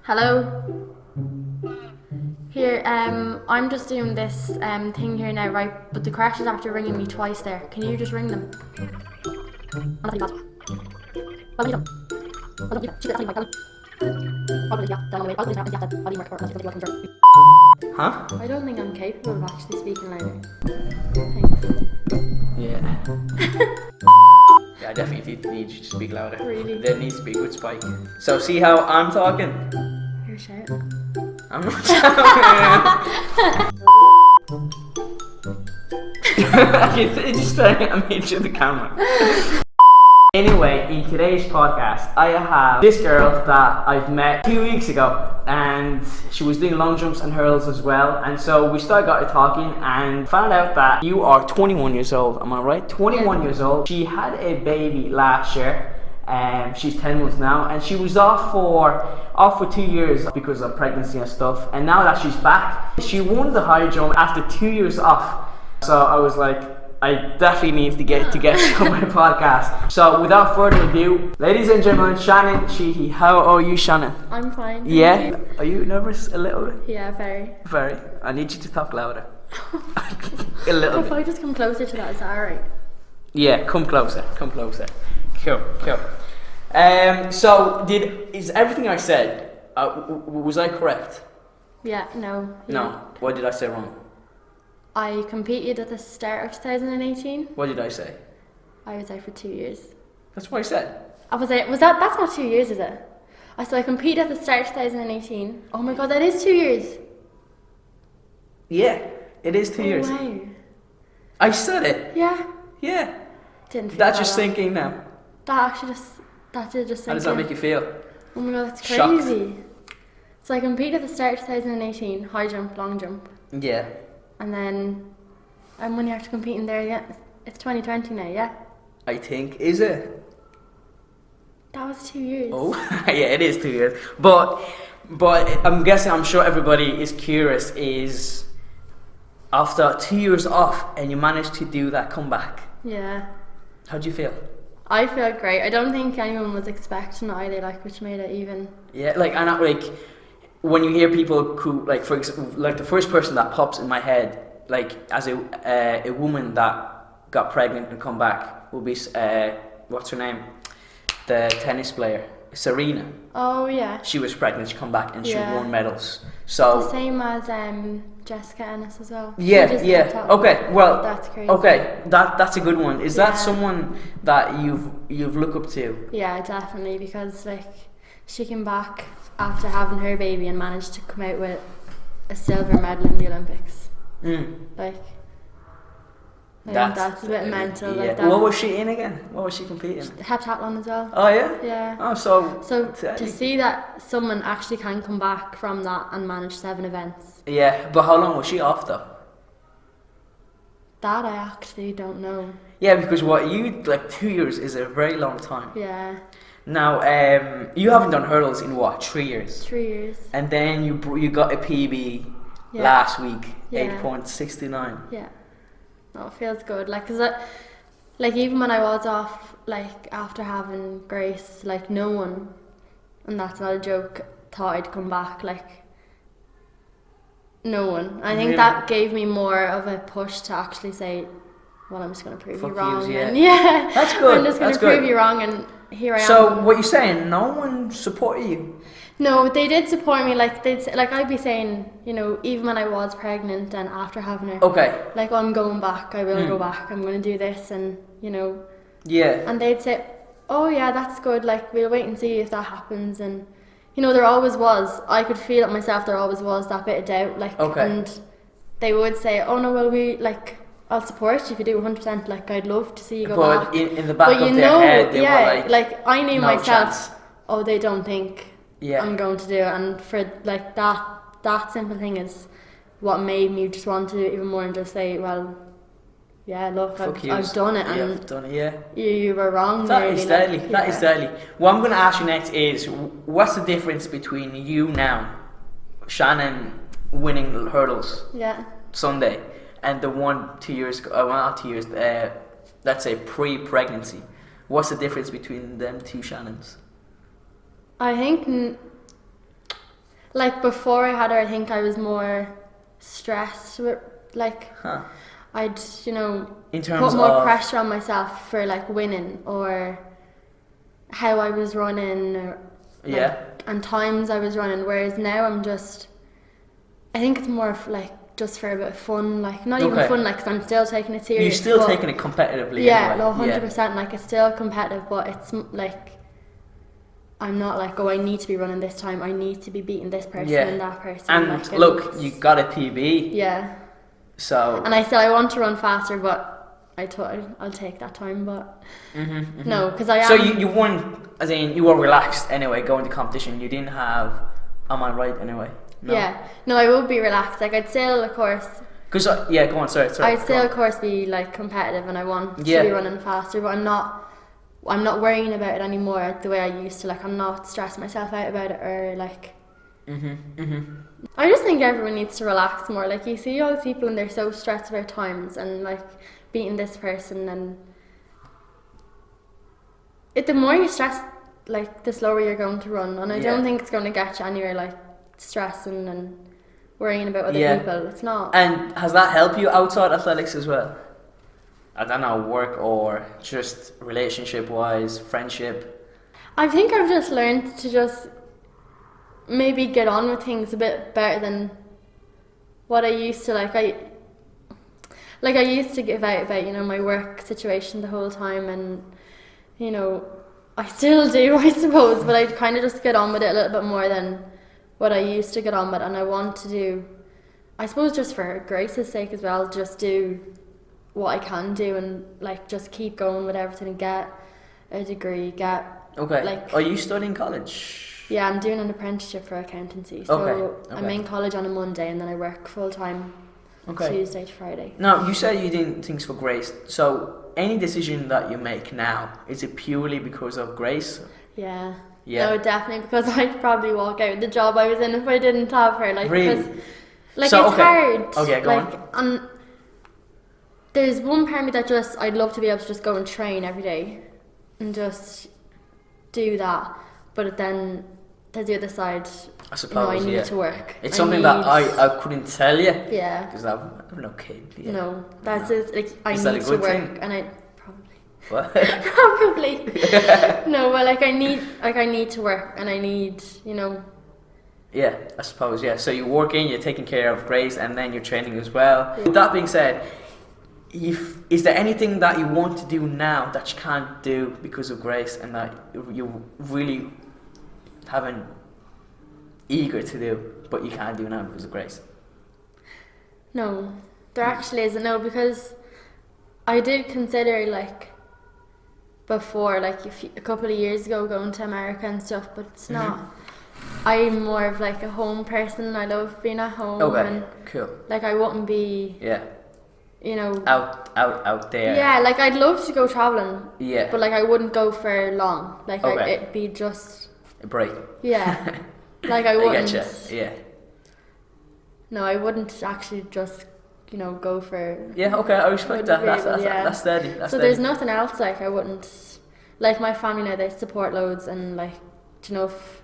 Hello. Here, I'm just doing this thing here now, right? But the crash is after ringing me twice there. Can you just ring them? Honestly, possible. Well, you don't. Well, don't do that. She did that. Huh? I don't think I'm capable of actually speaking louder. Thanks. Yeah. Yeah, I definitely need you to speak louder. Really? There needs to be a good spike. So see how I'm talking? You're shouting. I'm not shouting. It's just I'm into the camera. Anyway, in today's podcast, I have this girl that I've met 2 weeks ago, and she was doing long jumps and hurdles as well. And so we got her talking and found out that you are 21 years old. Am I right? 21 years old. She had a baby last year. She's 10 months now, and she was off for 2 years because of pregnancy and stuff. And now that she's back, she won the high jump after 2 years off. So I was like, I definitely need to get you on my podcast. So without further ado, ladies and gentlemen, Shannon Sheehy. How are you, Shannon? I'm fine. Yeah. Are you nervous a little bit? Yeah, very. Very. I need you to talk louder. A little If bit. I just come closer to that, is that alright? Yeah, come closer. Cool. So is everything I said, was I correct? Yeah, no. No. What did I say wrong? I competed at the start of 2018. What did I say? I was out for 2 years. That's what I said. That's not 2 years, is it? I competed at the start of 2018. Oh my god, that is 2 years. Yeah, it is 2 years. Wow. I said it. Yeah. Yeah. Didn't feel That's that just wrong. sinking now. That did just sink How does that in. make you feel? Oh my god, that's Shocked. crazy. So I competed at the start of 2018, high jump, long jump. Yeah. And then I'm only after competing there yet. It's 2020 now, yeah? I think, is it? That was 2 years. Oh, yeah, it is 2 years. But I'm sure everybody is curious, is after 2 years off and you managed to do that comeback. Yeah. How'd you feel? I felt great. I don't think anyone was expecting it either, which made it even. Yeah, when you hear people who, for example, the first person that pops in my head, as a woman that got pregnant and come back, will be what's her name, the tennis player Serena. Oh yeah. She was pregnant. She come back and she Yeah. won medals. The So same as Jessica Ennis as well. yeah. Okay, well, That's crazy. okay, that's a good one. Is that Yeah. someone that you've looked up to? Yeah, definitely, because she came back after having her baby and managed to come out with a silver medal in the Olympics. I think that's a bit mental. Yeah. Like that. What was she in again? What was she competing? Heptathlon as well. Oh yeah. Yeah. Oh, so To see that someone actually can come back from that and manage 7 events, yeah, but how long was she off though? that I actually don't know. Yeah, because 2 years is a very long time. Yeah, Now, you haven't done hurdles in 3 years? 3 years. And then you got a PB Yeah. last week, Yeah. 8.69. Yeah. No, it feels good. Cause even when I was off, after having Grace, no one, and that's not a joke, thought I'd come back. No one. I think Really? that gave me more of a push to actually say, well, I'm just going to prove you Fuck wrong. yous, yeah. And yeah. That's good. I'm just going That's to prove good. you wrong, and here I am. So what you're saying? No one supported you? No, they did support me. I'd be saying, even when I was pregnant and after having her. Okay. I'm going back. I will go back. I'm going to do this, and Yeah. And they'd say, "Oh yeah, that's good. We'll wait and see if that happens." And there always was. I could feel it myself. There always was that bit of doubt. Okay. And they would say, "Oh no, I'll support you if you do 100%. I'd love to see you go But back." in the back of their head, they were I knew no myself. chance. Oh, they don't think Yeah. I'm going to do it, and for that simple thing is what made me just want to do it even more and just say, well, yeah, look, Fuck I've yous. done it, Yeah, and I've done it, yeah. you were wrong. That really, is deadly. like, That yeah. is deadly. What I'm going to ask you next is, what's the difference between you now, Shannon, winning hurdles Yeah. Sunday, and the one 2 years ago? Not 2 years. Let's say pre-pregnancy. What's the difference between them two Shannons? I think Like before I had her, I think I was more stressed with like Huh. I'd In terms put more of pressure on myself for like winning or how I was running or and times I was running. Whereas now I think it's more of like just for a bit of fun, like not even fun, like 'cause I'm still taking it serious. You're still taking it competitively. Yeah, anyway. no, 100%. Like it's still competitive, but it's like I'm not like, oh, I need to be running this time. I need to be beating this person and that person. And like, look, you got a PB. Yeah. So. And I want to run faster, but I thought I'll take that time, but no, because I am. So you won, as in you were relaxed anyway going to competition. You didn't have, am I right anyway? No? Yeah, no, I would be relaxed. Like I'd still, of course. Because go on. Sorry. I'd still, of course, be like competitive, and I want to be running faster, but I'm not worrying about it anymore the way I used to. Like I'm not stressing myself out about it or like. I just think everyone needs to relax more. Like you see all these people and they're so stressed about times and like beating this person, and the more you stress, like the slower you're going to run. And I don't think it's going to get you anywhere. Like stressing and worrying about other people. It's not. And has that helped you outside athletics as well? I don't know, work or just relationship wise, friendship? I think I've just learned to just maybe get on with things a bit better than what I used to. I used to give out about, my work situation the whole time, and I still do, I suppose, but I kind of just get on with it a little bit more than what I used to get on with. And I want to do, I suppose, just for Grace's sake as well, just do what I can do and like just keep going with everything and get a degree, Are you studying college? Yeah, I'm doing an apprenticeship for accountancy. So I'm in college on a Monday and then I work full time Tuesday to Friday. Now, you said you did things for Grace. So any decision that you make now, is it purely because of Grace? Yeah. No, definitely, because I'd probably walk out the job I was in if I didn't have her. Like, really? Because, it's hard. Okay, go on. And there's one part of me that I'd love to be able to just go and train every day and just do that. But then there's the other side. I suppose, I need to work. It's something that I couldn't tell you. Yeah. Because I've no kid. Yeah. No, that's it. Like, I need to work, thing? And I probably. What? Probably. No, but I need to work, and I need, Yeah, I suppose. Yeah. So you're working, you're taking care of Grace, and then you're training as well. Yeah. With that being said, is there anything that you want to do now that you can't do because of Grace, and that you really haven't eager to do, but you can't do now because of Grace? No, there actually isn't. No, because I did consider before, a couple of years ago, going to America and stuff, but it's not. I'm more of a home person. I love being at home. Okay, and cool. I wouldn't be. Yeah. Out there. Yeah, I'd love to go traveling. Yeah. But I wouldn't go for long. It'd be just a break. Yeah. I wouldn't. I getcha. Yeah. No, I wouldn't actually just go for. Yeah. Okay, I respect that. That's steady. There's nothing else I wouldn't. My family now, they support loads, and if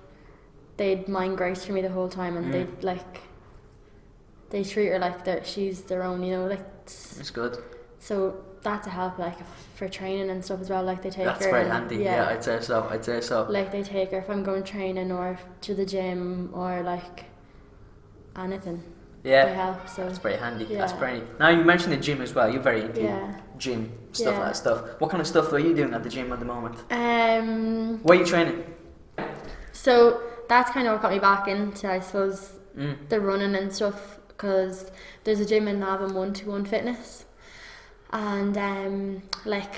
they'd mind Grace for me the whole time, and they treat her like she's their own. It's good. So that's a help, for training and stuff as well. They take her. That's very handy. Yeah, I'd say so. They take her if I'm going training or to the gym or anything. Yeah. They help. So that's very handy. Yeah. That's very. Now you mentioned the gym as well. You're very into gym stuff like that stuff. What kind of stuff are you doing at the gym at the moment? Where are you training? So that's kind of what got me back into, I suppose, the running and stuff, because there's a gym in Navan, 121 Fitness, and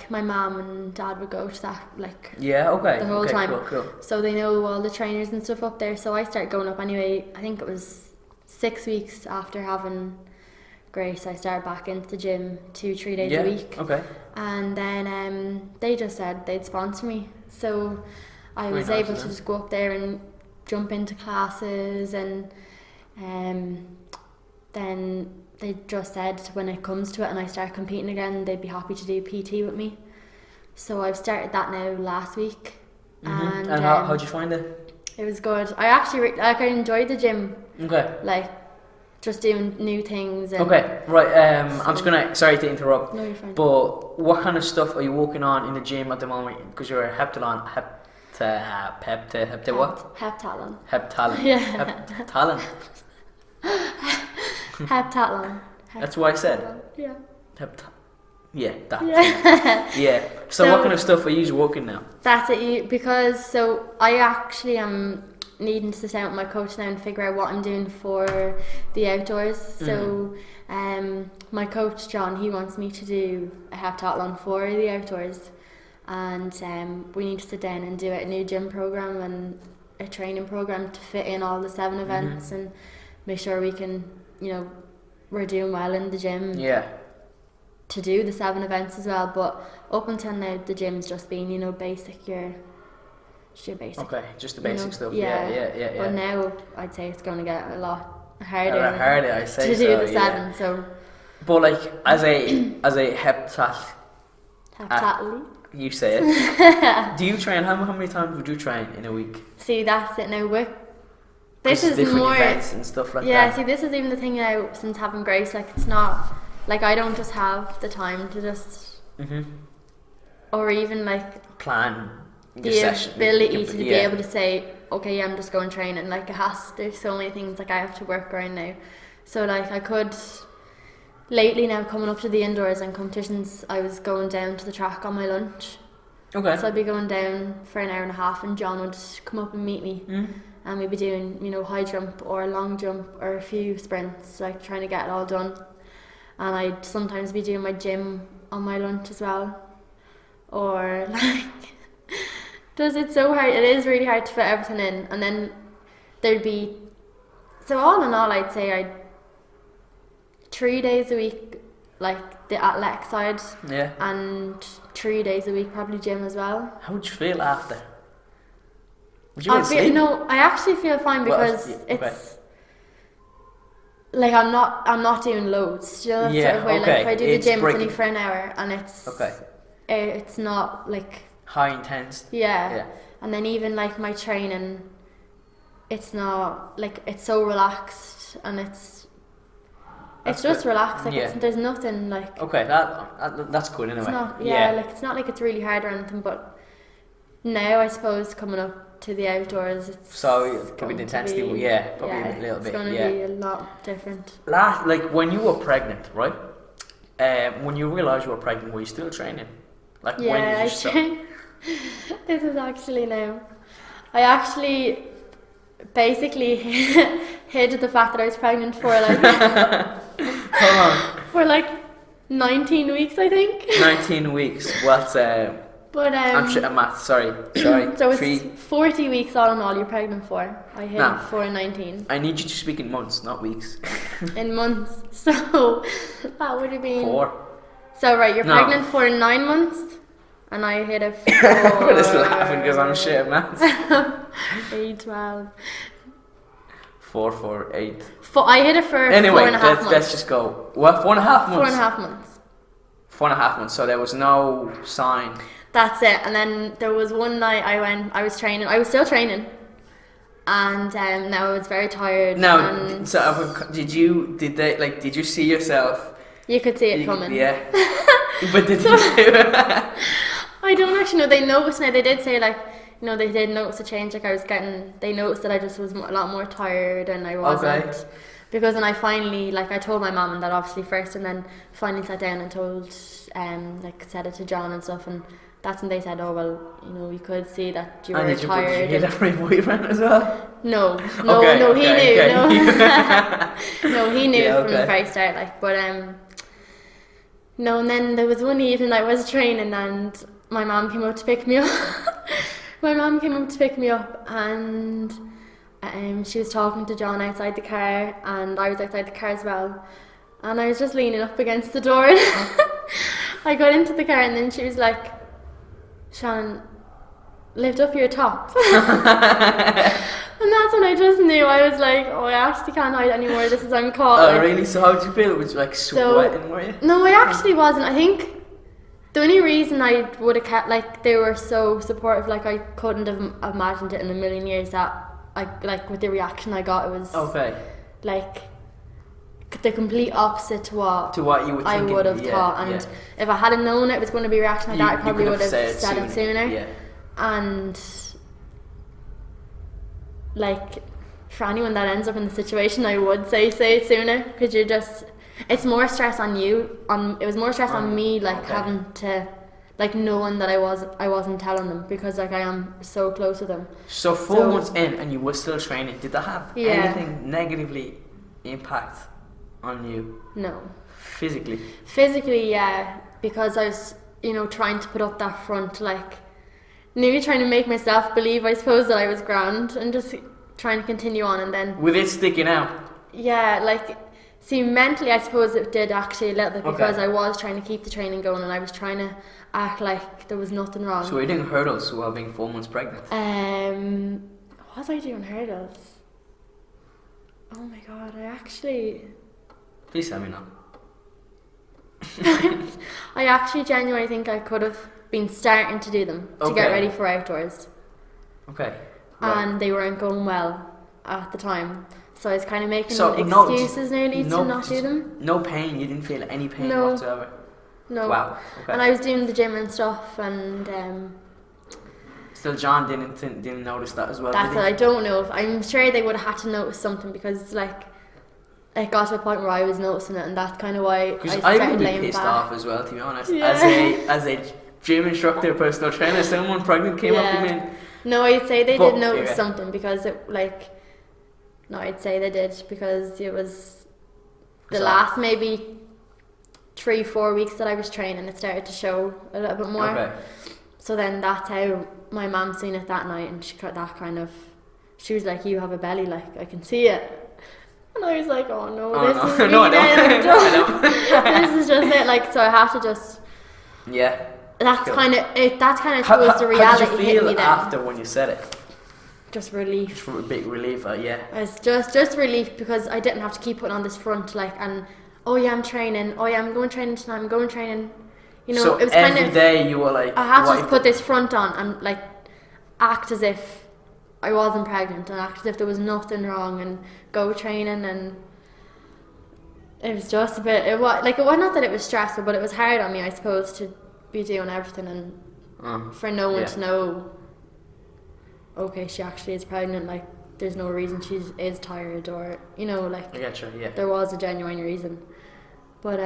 my mum and dad would go to that the whole time. Cool. So they know all the trainers and stuff up there. So I started going up anyway. I think it was 6 weeks after having Grace, I started back into the gym 2-3 days a week. Okay. And then they just said they'd sponsor me, so I was able to just go up there and jump into classes, and then they just said when it comes to it and I start competing again, they'd be happy to do PT with me. So I've started that now last week. And how'd you find it? It was good. I actually I enjoyed the gym. Okay. Like, just doing new things. And Okay, right. I'm just gonna. Sorry to interrupt. No, you're fine. But what kind of stuff are you working on in the gym at the moment? Because you're a heptathlon. What? Heptathlon. Heptathlon. Yeah. Heptathlon. Heptathlon. That's what I said. Yeah. Yeah, that. Yeah. Yeah. So what kind of stuff are you working now? That's it. Because so I actually am needing to sit down with my coach now and figure out what I'm doing for the outdoors. So my coach John, he wants me to do a heptathlon for the outdoors, and we need to sit down and do a new gym program and a training program to fit in all the 7 events and make sure we can, we're doing well in the gym. Yeah. To do the 7 events as well, but up until now the gym's just been, basic, your basic. Okay, just the basic stuff. Yeah. Yeah. But now I'd say it's going to get a lot harder. I say to so, do the 7. So. But like as a heptathlete. You say it. Do you train? How many times would you train in a week? See, that's it now. This is different more events and stuff like that. Yeah, see, this is even the thing now. Since having Grace, like, it's not like I don't just have the time to just, or even like plan the session. ability to be able to say, okay, yeah, I'm just going training. Like, there's so many things like I have to work around now. So like I could. Lately now, coming up to the indoors and competitions, I was going down to the track on my lunch. Okay. So I'd be going down for an hour and a half and John would come up and meet me. And we'd be doing, high jump or a long jump or a few sprints, like trying to get it all done. And I'd sometimes be doing my gym on my lunch as well. Or like, it's so hard, it is really hard to fit everything in. And then there'd be, so all in all, I'd say I'd 3 days a week, like the athletic side, and 3 days a week probably gym as well. How would you feel after? Would you sleep? No, I actually feel fine because it's like I'm not doing loads. Still, sort of way. Like if I do the gym, it's only for an hour, and it's not like high intense. Yeah. And then even like my training, it's not like it's so relaxed and it's just good. Relaxed, like there's nothing like. Okay, that's good anyway. It's not, like it's not like it's really hard or anything, but now I suppose coming up to the outdoors, it's probably the intensity, probably a little bit. It's going to be a lot different. Like when you were pregnant, right? When you realised you were pregnant, were you still training? Like when did you stop? This is actually now. I actually basically hid the fact that I was pregnant for like. Come on. For like 19 weeks, I think. 19 weeks. What's But I'm shit at math. Sorry. So it's 40 weeks all in all you're pregnant for. I hit it for 19. I need you to speak in months, not weeks. In months. So that would have been 4. So right, you're pregnant for 9 months, and I hit it for. I'm just laughing because I'm shit at maths. 8, 12. 4, 4, 8. I hit it for anyway, 4.5 months. Let's just go. What? 4.5 months? 4.5 months. 4.5 months. So there was no sign. That's it. And then there was one night I was training. I was still training, and now I was very tired. Now, did you see yourself? You could see it coming. Yeah. But did you? I don't actually know. They noticed now. They did say they did notice a change. Like they noticed that I just was a lot more tired and I wasn't. Okay. Because then I finally, I told my mum and that obviously first, and then finally sat down and told, said it to John and stuff, and that's when they said, oh well, we could see that you were tired. Did you hit for your boyfriend as well? No, he knew. No, he knew from the very start. No, and then there was one evening I was training and my mum came up to pick me up. And she was talking to John outside the car, and I was outside the car as well. And I was just leaning up against the door. I got into the car, and then she was like, Shannon, lift up your top. And that's when I just knew. I was like, oh, I actually can't hide anymore. I'm caught. Oh, really? So how did you feel? Was you sweating, were you? No, I actually wasn't. I think The only reason I would have kept, like, they were so supportive, like, I couldn't have imagined it in a million years that I, like, with the reaction I got, it was Okay. like the complete opposite to what you would I think. would have thought. And if I hadn't known it was going to be a reaction like that, I probably would have said it sooner. Yeah. And like, for anyone that ends up in the situation, I would say it sooner, because you're just, it's more stress on you. It was more stress on me, like, having to, like, knowing that I wasn't telling them, because, like, I am so close to them. So 4 months in and you were still training, did that have anything negatively impact on you? No. Physically, yeah, because I was, trying to put up that front, like, nearly trying to make myself believe, I suppose, that I was grand, and just trying to continue on. And then with it sticking out, yeah, like, see, mentally I suppose it did actually a little bit, because I was trying to keep the training going, and I was trying to act like there was nothing wrong. So were you doing hurdles while being 4 months pregnant? Was I doing hurdles? Oh my god, I actually... Please tell me no. I actually genuinely think I could have been starting to do them to get ready for outdoors. Okay. Right. And they weren't going well at the time. So I was kind of making excuses nearly to not do them. No pain? You didn't feel any pain whatsoever? No. Wow. Okay. And I was doing the gym and stuff, and... Still, John didn't notice that as well. That's what I don't know. I'm sure they would have had to notice something, because, like, it got to a point where I was noticing it, and that's kind of why I started laying back. I would be pissed off as well, to be honest. Yeah. As a gym instructor, personal trainer, someone pregnant came up to me. No, I'd say they did notice something, because it, like... No, I'd say they did, because it was the last maybe 3-4 weeks that I was training, it started to show a little bit more. Okay. So then that's how my mum seen it that night, and she was like, "You have a belly, like, I can see it." And I was like, "Oh no, this is me I don't. This is just it." Like, so I have to just. Yeah. That's kind of it. That's kind of towards the reality. How did you feel after when you said it? Just relief. Just a big relief, yeah. It's just relief, because I didn't have to keep putting on this front, like, and oh yeah, I'm training. Oh yeah, I'm going training tonight. I'm going training. So it was every kind of, day you were like, I had to just put this front on and, like, act as if I wasn't pregnant, and act as if there was nothing wrong, and go training. And it was just a bit, it was not that it was stressful, but it was hard on me, I suppose, to be doing everything, and for no one to know, okay, she actually is pregnant, like, there's no reason she is tired, or, like, I get you, yeah. There was a genuine reason. But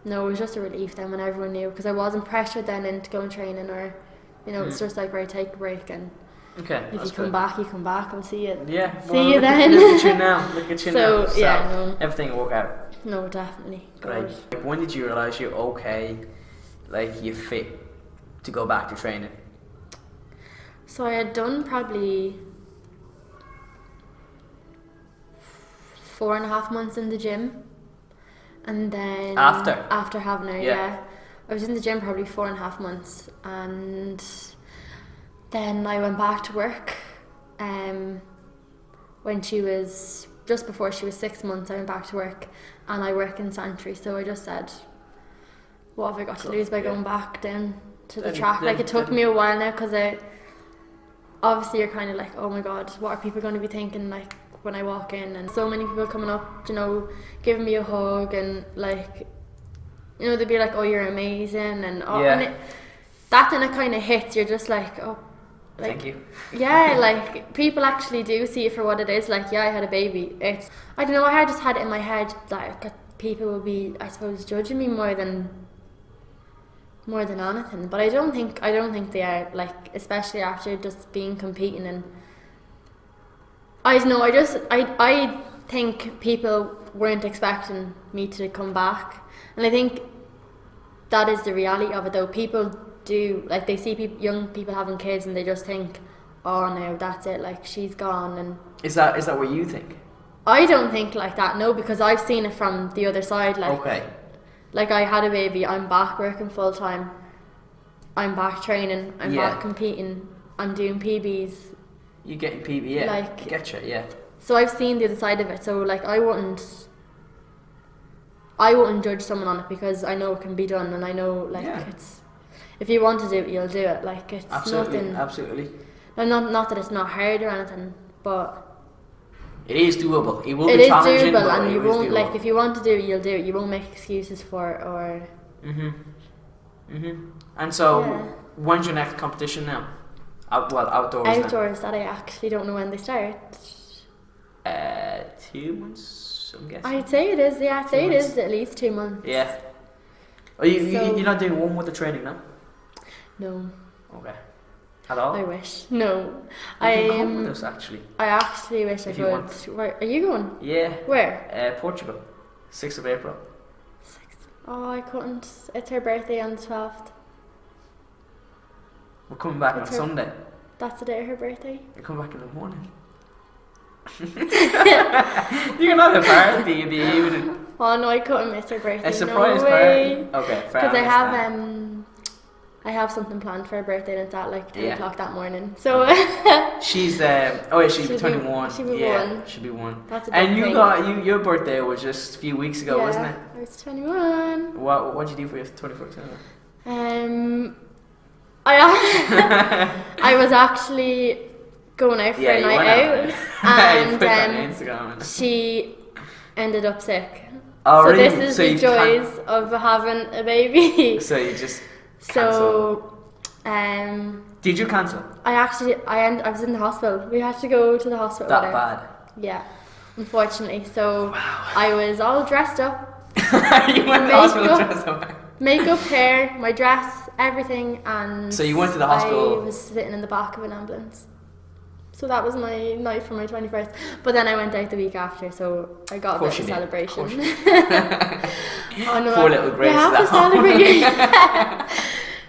no, it was just a relief then when everyone knew, because I wasn't pressured then into going training, or it's just like, right, take a break, and if you come back, you come back. I'll see you. Yeah, see you then. Look at you now. Look at you now. So yeah, no. Everything will work out. No, definitely. Great. Like, when did you realise you're okay, like you're fit to go back to training? So I had done probably 4.5 months in the gym. And then after having her, I was in the gym probably 4.5 months, and then I went back to work. When she was just before she was 6 months, I went back to work, and I work in Santry. So I just said, "What have I got to lose by going back down to the track?" Like, it took me a while now, because obviously you're kind of like, "Oh my God, what are people going to be thinking?" Like, when I walk in, and so many people coming up, giving me a hug, and like, they'd be like, "Oh, you're amazing," and that then it kind of hits. You're just like, "Oh, like, thank you." Yeah, like, people actually do see it for what it is. Like, yeah, I had a baby. I don't know. I just had it in my head that people will be, I suppose, judging me more than anything. But I don't think they are. Like, especially after just competing, and I don't know. I think people weren't expecting me to come back, and I think that is the reality of it. Though people do, like, they see young people having kids, and they just think, "Oh no, that's it. Like, she's gone." And is that what you think? I don't think like that. No, because I've seen it from the other side. Like, like, I had a baby. I'm back working full time. I'm back training. I'm back competing. I'm doing PBs. You getting PB, yeah. Like, getcha, yeah. So I've seen the other side of it. So, like, I wouldn't I wouldn't judge someone on it because I know it can be done, and I know like it's if you want to do it, you'll do it. Like it's nothing. Absolutely. Not that it's not hard or anything, but it is doable. It will it be is challenging, doable, but and you won't doable. like if you want to do it, you'll do it. You won't make excuses for it or. And so, when's your next competition now? Outdoors. Outdoors that I actually don't know when they start. 2 months, I'm guessing. I'd say it is. Yeah, I'd say it is at least 2 months. Yeah. You're not doing one with the training, no? No. Okay. At all? I wish. No. You can come with us, actually. I actually wish I If you could. want. Where are you going? Yeah. Where? Portugal. 6th of April. 6th. Oh, I couldn't. It's her birthday on the 12th. We're coming back on Sunday. That's the day of her birthday. You're coming back in the morning. You can have a party in the evening. Oh no, I couldn't miss her birthday. A surprise no way. party. Okay, fair. Because I have something planned for her birthday, and it's at like 10 o'clock that morning. So she's she'll be 21. She'll be one. She'll be one. That's a big thing. Your birthday was just a few weeks ago, wasn't it? I was 21. What did you do for your 21st? I was actually going out for a night out, and you put that on Instagram. she ended up sick. Oh, so really? this is the joys of having a baby. So you just cancel. Did you cancel? I was in the hospital. We had to go to the hospital. That bad? Yeah, unfortunately. So I was all dressed up. You went to the hospital dressed up. Makeup, hair, my dress, everything, and so you went to the hospital. I was sitting in the back of an ambulance. So that was my night for my 21st. But then I went out the week after, so I got a bit of a celebration. Oh no, poor little Grace. You have to celebrate.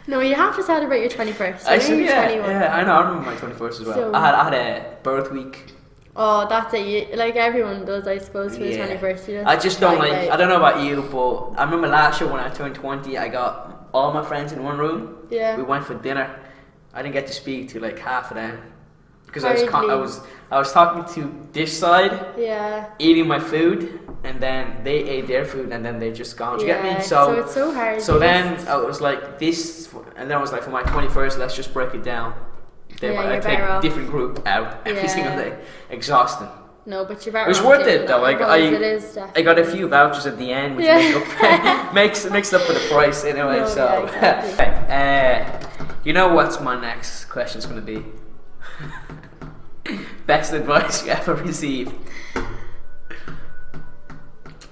No, you have to celebrate your 21st. Actually, yeah, I know. I remember my 21st as well. So, I had a birth week. Oh, that's it. Like everyone does, I suppose, for the 21st. I just don't like. I don't know about you, but I remember last year when I turned 20, I got all my friends in one room. Yeah. We went for dinner. I didn't get to speak to like half of them because I was talking to this side. Yeah. Eating my food, and then they ate their food, and then they just gone. Do you get me? So it's so hard. So then I was like this, and then I was like, for my 21st, let's just break it down. I take a different group out every single day. Exhausting. No, but you're better. It was worth it though. I got a few vouchers at the end, which makes up for the price anyway. No, so, exactly. You know what's my next question's going to be? Best advice you ever received.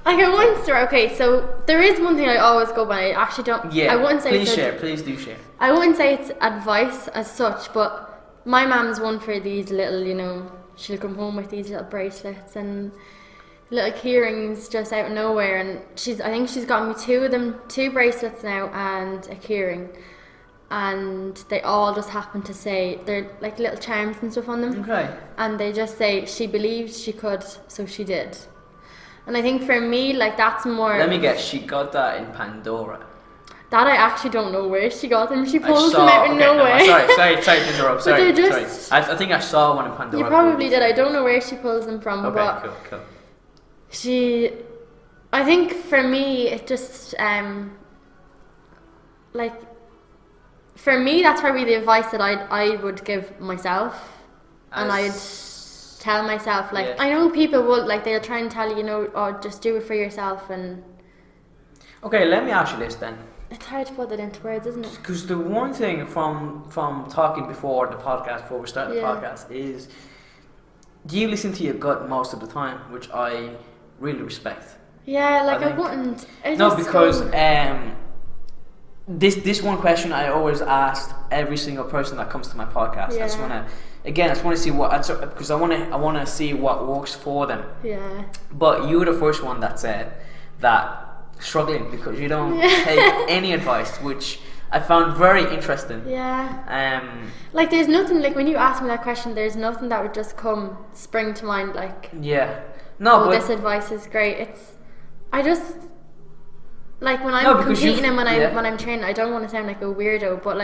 Like I once, okay, so there is one thing I always go by. I actually don't. Yeah. I wouldn't say. Please do share. I wouldn't say it's advice as such, but my mum's one for these little, she'll come home with these little bracelets and little key rings just out of nowhere, and I think she's got me 2 of them, 2 bracelets now and a key ring, and they all just happen to say they're like little charms and stuff on them. Okay. And they just say she believed she could, so she did. And I think for me, like that's more. Let me guess. She got that in Pandora. That I actually don't know where she got them. She pulls them out of nowhere. No, sorry to interrupt. Sorry. I think I saw one in Pandora. You probably did. I don't know where she pulls them from. Okay, but cool. I think for me, it just like for me, that's probably the advice that I would give myself, and I'd tell myself I know people will they'll try and tell you, oh, just do it for yourself and. Okay, let me ask you this then. It's hard to put it into words, isn't it? Because the one thing from talking before we started the podcast, is do you listen to your gut most of the time, which I really respect. Yeah, I wouldn't. Because this one question I always ask every single person that comes to my podcast. Yeah. I just want to see because I want to see what works for them. Yeah. But you were the first one that said that. Struggling because you don't take any advice, which I found very interesting. Yeah. There's nothing when you ask me that question, there's nothing that would just spring to mind Yeah. No, but this advice is great. I just when I'm competing and when I'm training, I don't want to sound like a weirdo, but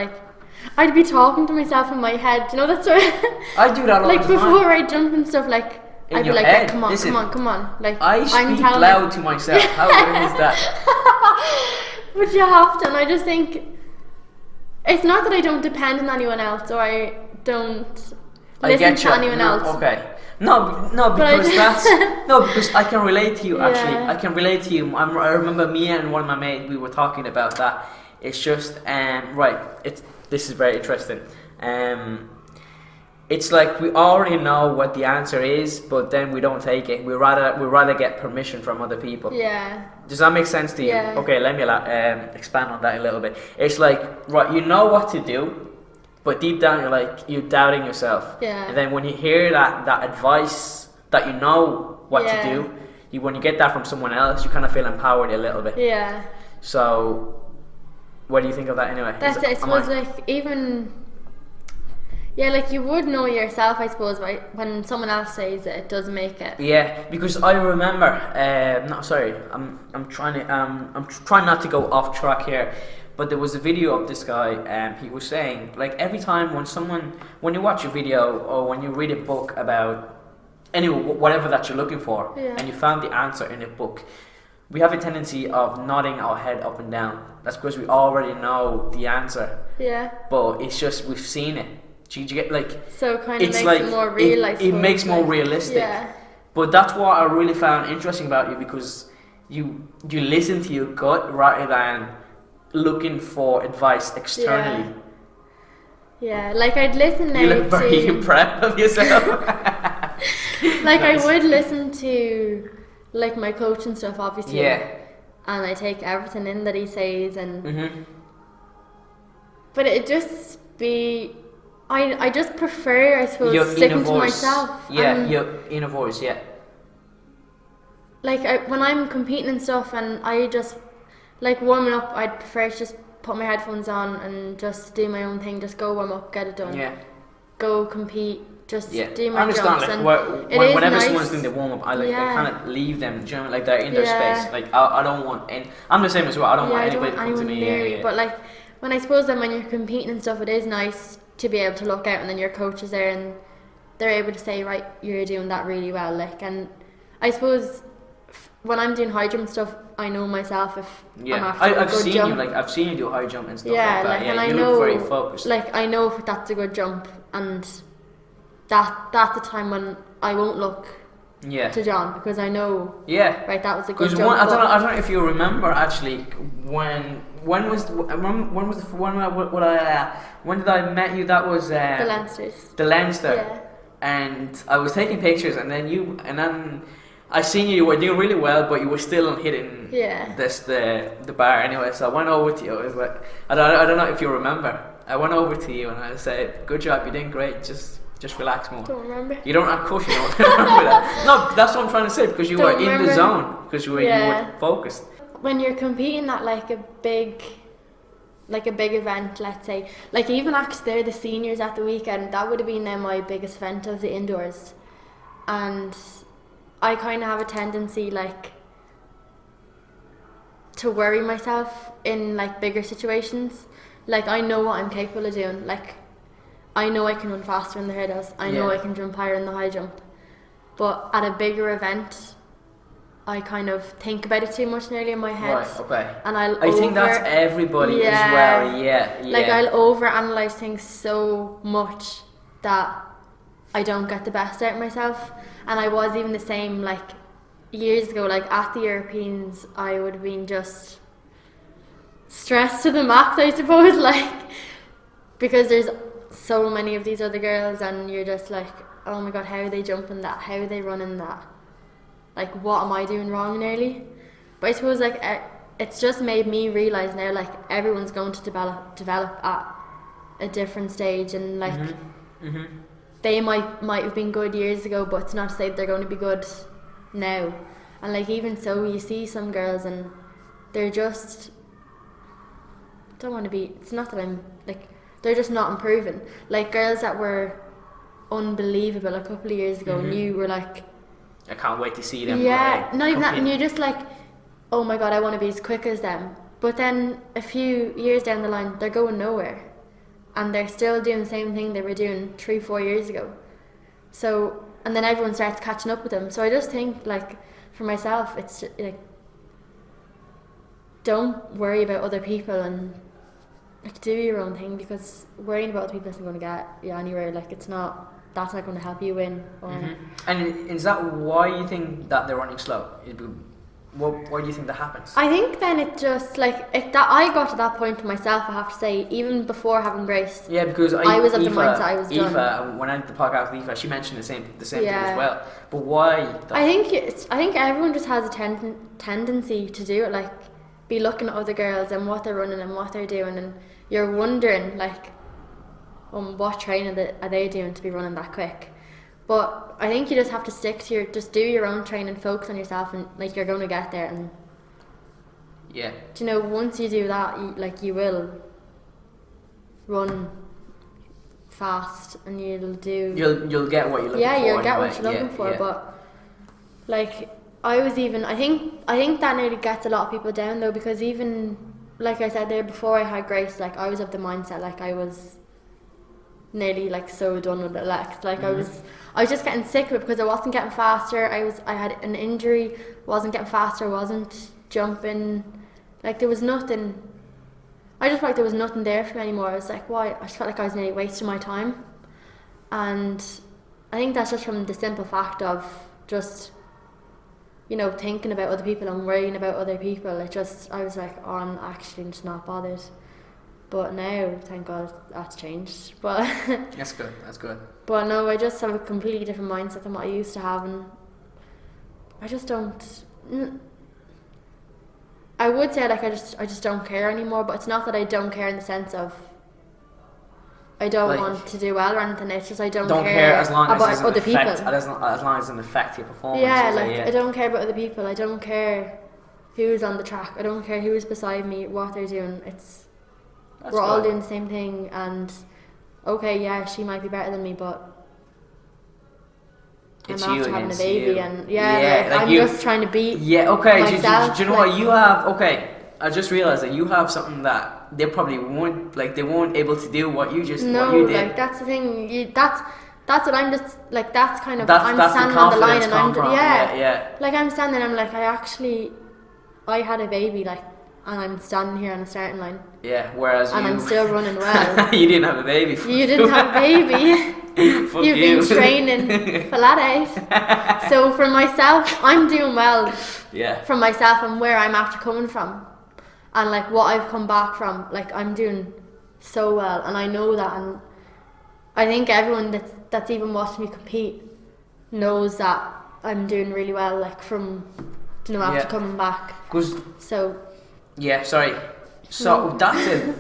I'd be talking to myself in my head. That's sort of I do that all the time. Before I jump and stuff In I'd be your like, head? come on, Listen, come on. Like, I speak telling loud to myself. How weird is that? But you have to, and I just think it's not that I don't depend on anyone else or I don't listen to anyone else. Okay. No, because because I can relate to you. Actually, I can relate to you. I remember me and one of my mates. We were talking about that. It's just right. This is very interesting. It's like we already know what the answer is, but then we don't take it. We rather get permission from other people. Yeah. Does that make sense to you? Yeah. Okay, let me expand on that a little bit. It's like, right, you know what to do, but deep down you're doubting yourself. Yeah. And then when you hear that advice that you know what to do, when you get that from someone else, you kind of feel empowered a little bit. Yeah. So, what do you think of that anyway? That's it. I suppose like even. Yeah, like you would know yourself, I suppose, right? When someone else says it, it does make it. Yeah, because I remember. I'm trying not to go off track here, but there was a video of this guy. He was saying like every time when you watch a video or when you read a book about whatever that you're looking for, and you found the answer in a book, we have a tendency of nodding our head up and down. That's because we already know the answer. Yeah. But it's just we've seen it. Do you get like? So it kind of makes it more real. It makes more realistic. Yeah. But that's what I really found interesting about you, because you listen to your gut rather than looking for advice externally. Yeah, like I'd listen now. You look very proud of yourself. Like Nice. I would listen to like my coach and stuff, obviously. Yeah. And I take everything in that he says, and Mm-hmm. but it just be. I just prefer, I suppose, Your sticking inner to voice. myself. Yeah, and your inner voice. Yeah. like when I'm competing and stuff, and I just like warming up, I'd prefer to just put my headphones on and just do my own thing. Just go warm up, get it done. Yeah. Go compete. Just do I my understand. jumps. Like, And whenever nice. someone's doing the warm up, I kind of leave them. Do you know, like they're in their Yeah. space. Like I don't want. And I'm the same as well. I don't want anybody to come to me. Yeah. But like when I suppose then when you're competing and stuff, it is nice to be able to look out, and then your coach is there and they're able to say, right, you're doing that really well. Like, and I suppose when I'm doing high jump stuff, I know myself if I'm after a I've good seen jump. you. Like I've seen you do high jump and stuff Yeah, like that. like, Yeah, and I you know, look very focused. Like I know if that's a good jump, and that's the time when I won't look to John, because I know right, that was a good jump. I don't know if you remember actually when did I met you? That was the Leinsters. The Leinster. Yeah. And I was taking pictures, and then I seen you were doing really well, but you were still hitting the bar anyway. So I went over to you. I was like, I don't know if you remember. I went over to you and I said, "Good job, you're doing great. Just relax more." Don't remember. You don't, of course you don't remember that. No, that's what I'm trying to say, because you were in the zone, because you were focused. When you're competing at like a big event, let's say, like even actually they're the seniors at the weekend, that would have been my biggest event of the indoors, and I kind of have a tendency like to worry myself in like bigger situations. Like I know what I'm capable of doing. Like I know I can run faster in the hurdles. I know I can jump higher in the high jump. But at a bigger event, I kind of think about it too much nearly in my head. Right, okay. And I think that's everybody as well, yeah. Like I'll overanalyze things so much that I don't get the best out of myself. And I was even the same like years ago, like at the Europeans, I would have been just stressed to the max, I suppose, like because there's so many of these other girls and you're just like, oh my god, how are they jumping that? How are they running that? Like, what am I doing wrong nearly? But I suppose like it's just made me realise now, like everyone's going to develop at a different stage, and like they might have been good years ago, but it's not to say they're going to be good now. And like even so, you see some girls and they're just don't want to be. It's not that I'm like. They're just not improving. Like girls that were unbelievable a couple of years ago, and you were like, I can't wait to see them. Yeah, not even that, and you're just like, oh my god, I want to be as quick as them. But then a few years down the line, they're going nowhere, and they're still doing the same thing they were doing 3-4 years ago. So and then everyone starts catching up with them. So I just think, like, for myself, it's like, don't worry about other people and like do your own thing, because worrying about other people isn't going to get you anywhere. Like, that's not going to help you win. And is that why you think that they're running slow? Why do you think that happens? I think then it just that I got to that point myself, I have to say, even before having Grace. Yeah, because I was of the mindset I was done. Aoife, when I did the podcast with Aoife, she mentioned the same thing as well. But why? I think everyone just has a tendency to do it, like be looking at other girls and what they're running and what they're doing, and you're wondering like, what training are they doing to be running that quick? But I think you just have to stick to just do your own training, focus on yourself, and like you're going to get there. And yeah, you know, once you do that, you will run fast, and you'll get what you're looking for. Yeah, you'll get what you're looking for. But like I think that nearly gets a lot of people down though, because even like I said there before I had Grace, like I was of the mindset like I was nearly like so done with it. Like I was just getting sick of it because I wasn't getting faster. I had an injury, wasn't getting faster, wasn't jumping. Like there was nothing. I just felt like there was nothing there for me anymore. I was like, why? I just felt like I was nearly wasting my time. And I think that's just from the simple fact of just, you know, thinking about other people and worrying about other people. I was like, oh, I'm actually just not bothered. But now, thank God, that's changed. But that's good. But no, I just have a completely different mindset than what I used to have, and I just don't. I would say like I just don't care anymore. But it's not that I don't care in the sense of I don't want to do well or anything. It's just I don't care as long about as other people. As long as it doesn't affect your performance. Yeah, I don't care about other people. I don't care who's on the track. I don't care who's beside me, what they're doing. We're all doing the same thing, and okay, yeah, she might be better than me, but it's I'm you after having a against baby, you. and I'm just trying to beat myself. Do you know what you have? Okay, I just realized that you have something that they probably won't, like they weren't able to do what you did. Like that's the thing. That's what I'm just like. That's kind of that's standing on the line, and I'm yeah. Like I'm standing. I'm like I had a baby, like, and I'm standing here on the starting line. Yeah, whereas I'm still running well. You didn't have a baby. You didn't have a baby. You've been training flat out. So for myself, I'm doing well. Yeah. From myself and where I'm after coming from, and like what I've come back from, like I'm doing so well, and I know that, and I think everyone that's even watching me compete knows that I'm doing really well. Like from after coming back. So that's it.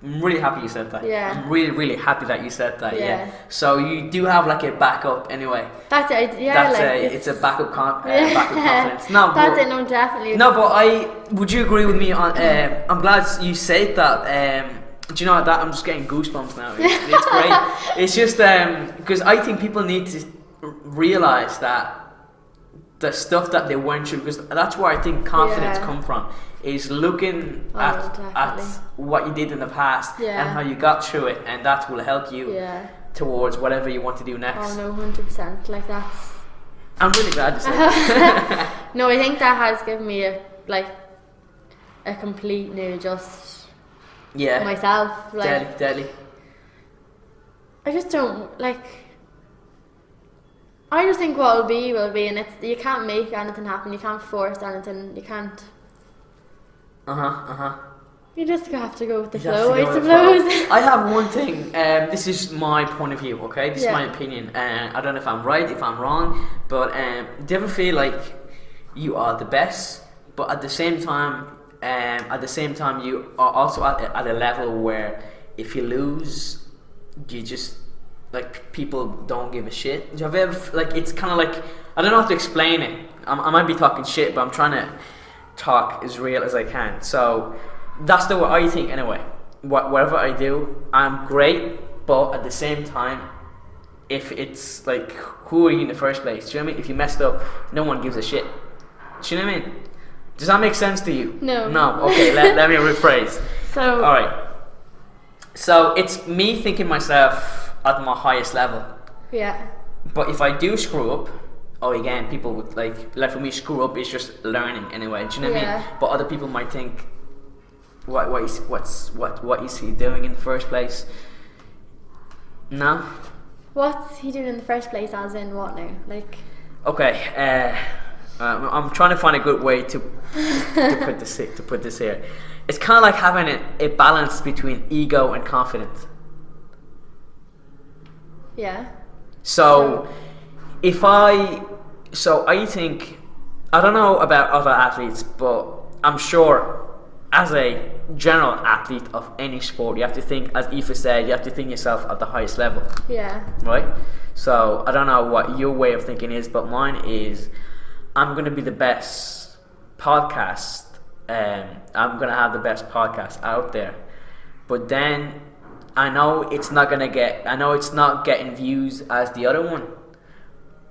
I'm really happy you said that. Yeah. I'm really, really happy that you said that. Yeah. So you do have like a backup anyway. That's it. It's a backup confidence. No, that's it. No, definitely. No, but would you agree with me on? I'm glad you said that. Do you know that I'm just getting goosebumps now? It's great. It's just because I think people need to realize that the stuff that they went through, because that's where I think confidence come from, is looking at what you did in the past and how you got through it, and that will help you towards whatever you want to do next. Oh no, 100%. Like that's. I'm really glad you said that. No, I think that has given me a complete new myself. Like deadly. I just don't like. I just think what will be, and you can't make anything happen. You can't force anything. You can't. You just have to go with the flow, I suppose. I have one thing. This is my point of view. Okay, this is my opinion. I don't know if I'm right, if I'm wrong, but do you ever feel like you are the best, but at the same time, you are also at a level where if you lose, you just. Like people don't give a shit. Have you ever it's kind of like I don't know how to explain it. I might be talking shit, but I'm trying to talk as real as I can. So that's the way I think anyway. Whatever I do, I'm great, but at the same time, if it's like, who are you in the first place? Do you know what I mean? If you messed up, no one gives a shit. Do you know what I mean? Does that make sense to you? No. Okay. let me rephrase. So. All right. So it's me thinking myself at my highest level. Yeah. But if I do screw up, again, people would like for me, screw up is just learning anyway. Do you know what I mean? But other people might think, what is he doing in the first place? No. What's he doing in the first place? As in what now? Like. Okay. I'm trying to find a good way to put this here. It's kind of like having a balance between ego and confidence. Yeah. So I think, I don't know about other athletes, but I'm sure as a general athlete of any sport, you have to think, as Aoife said, you have to think yourself at the highest level. Yeah. Right? So I don't know what your way of thinking is, but mine is, I'm going to be the best podcast, I'm going to have the best podcast out there. But then I know it's not getting views as the other one.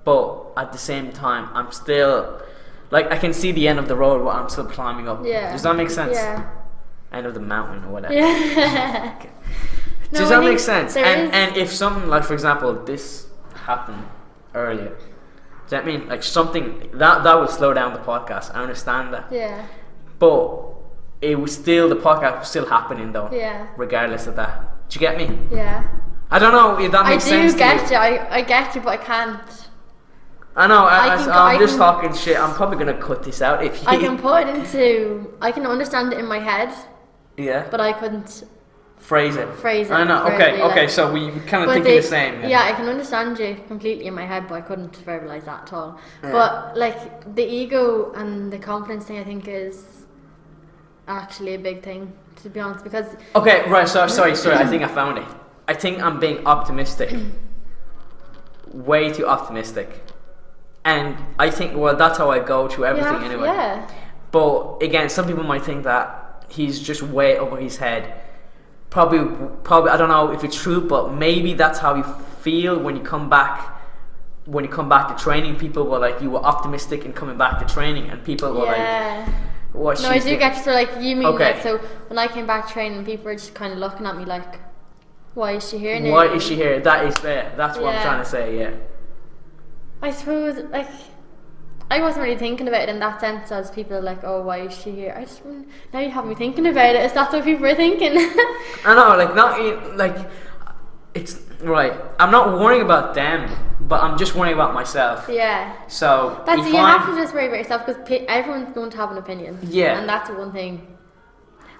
But at the same time, I'm still, like, I can see the end of the road, but I'm still climbing up. Yeah. Does that make sense? Yeah. End of the mountain or whatever. Yeah. Okay. No, Does I that think make sense? there is- And if something, like, for example, this happened earlier, does that mean, like, something that would slow down the podcast? I understand that. Yeah. But it was still, the podcast was still happening though. Yeah. Regardless of that. Do you get me? Yeah. I don't know if that makes sense. I do get you. I get you, but I can't. I know. I'm just can- talking shit. I'm probably gonna cut this out if you. I can put it into. I can understand it in my head, Yeah. but I couldn't Phrase it. phrase it. I know. Okay. verbally, Okay. like- So we kind of But thinking the same. Yeah, I can understand you completely in my head, but I couldn't verbalize that at all. Yeah. But like the ego and the confidence thing, I think is actually a big thing, to be honest, because Okay. Right. So sorry. I think I found it. I think I'm being optimistic. Way too optimistic. And I think, well, that's how I go through everything anyway. Yeah. But again, some people might think that he's just way over his head. Probably, I don't know if it's true, but maybe that's how you feel when you come back. When you come back to training, people were like, you were optimistic in coming back to training, and people were like, what? No, I do get you. So like you mean Okay. like, so when I came back training, people were just kind of looking at me like, why is she here now? Why is she here? That is there. That's what I'm Yeah. trying to say. Yeah. I suppose like I wasn't really thinking about it in that sense, as people are like, oh, why is she here? I just, now you have me thinking about it. Is that what people are thinking? I know, like, not like, it's right. I'm not worrying about them, but I'm just worrying about myself. Yeah. So That's if you I'm- have to just worry about yourself, because everyone's going to have an opinion. Yeah. And that's one thing.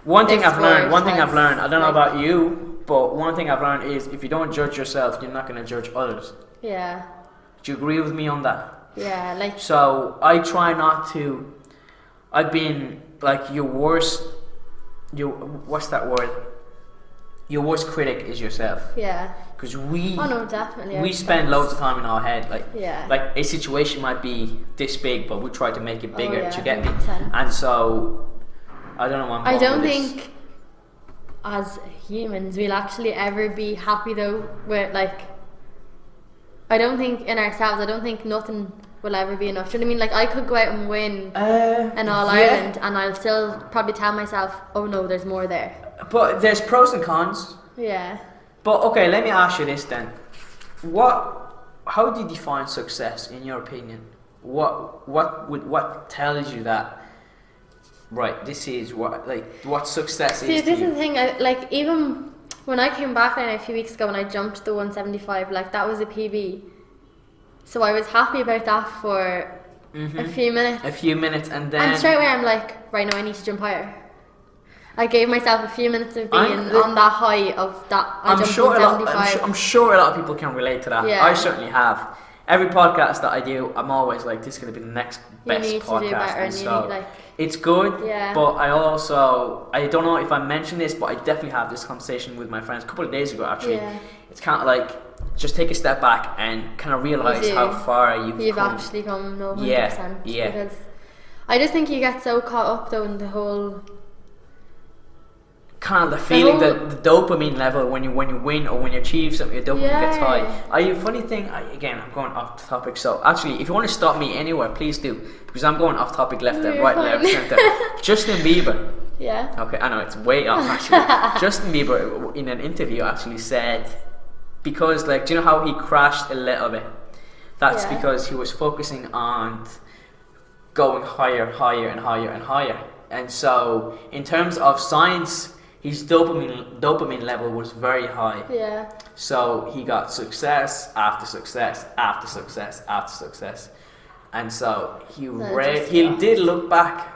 One thing This I've learned. sport I has, don't know like- about you, but one thing I've learned is if you don't judge yourself, you're not going to judge others. Yeah. Do you agree with me on that? Yeah. Like. So I try not to. I've been like what's that word? Your worst critic is yourself. Yeah. Because we. Oh no, definitely. We spend loads of time in our head, like Yeah. like a situation might be this big, but we try to make it bigger. yeah, Do you get me? 100%. And so I don't know. What I'm I going don't with this. think as humans we'll actually ever be happy though with like, I don't think in ourselves, I don't think nothing will ever be enough. Do you know what I mean? Like I could go out and win in All Ireland and I'll still probably tell myself, oh no, there's more there. But there's pros and cons. Yeah. But okay, let me ask you this then: how do you define success in your opinion? What tells you that? Right, this is what success See, is. To this you? is the thing. Like even when I came back a few weeks ago and I jumped the 175, like that was a PB. So I was happy about that for a few minutes. A few minutes, and then And straight away I'm like, right now I need to jump higher. I gave myself a few minutes of being on that high of that. I jumped 175. I'm sure a lot of people can relate to that. Yeah. I certainly have. Every podcast that I do, I'm always like, this is going to be the next best need to do podcast. better And and you so need, like- it's good, Yeah. but I don't know if I mentioned this, but I definitely have this conversation with my friends a couple of days ago actually. Yeah. It's kind of like, just take a step back and kind of realize You how do. far you've come. actually come, no, 100%. Yeah. Because I just think you get so caught up though in the whole. Kind of the feeling, whole- the dopamine level when you win or when you achieve something, your dopamine gets Yeah. high. Funny thing, again, I'm going off topic. So actually, if you want to stop me anywhere, please do, because I'm going off topic left and You're right, fine. left, center. Justin Bieber. Yeah. Okay, I know it's way off actually. Justin Bieber in an interview actually said, because like, do you know how he crashed a little bit? That's Yeah. because he was focusing on going higher, higher, and higher, and higher. And so, in terms of science, his dopamine level was very high. Yeah. So he got success after success after success after success, and so he did look back.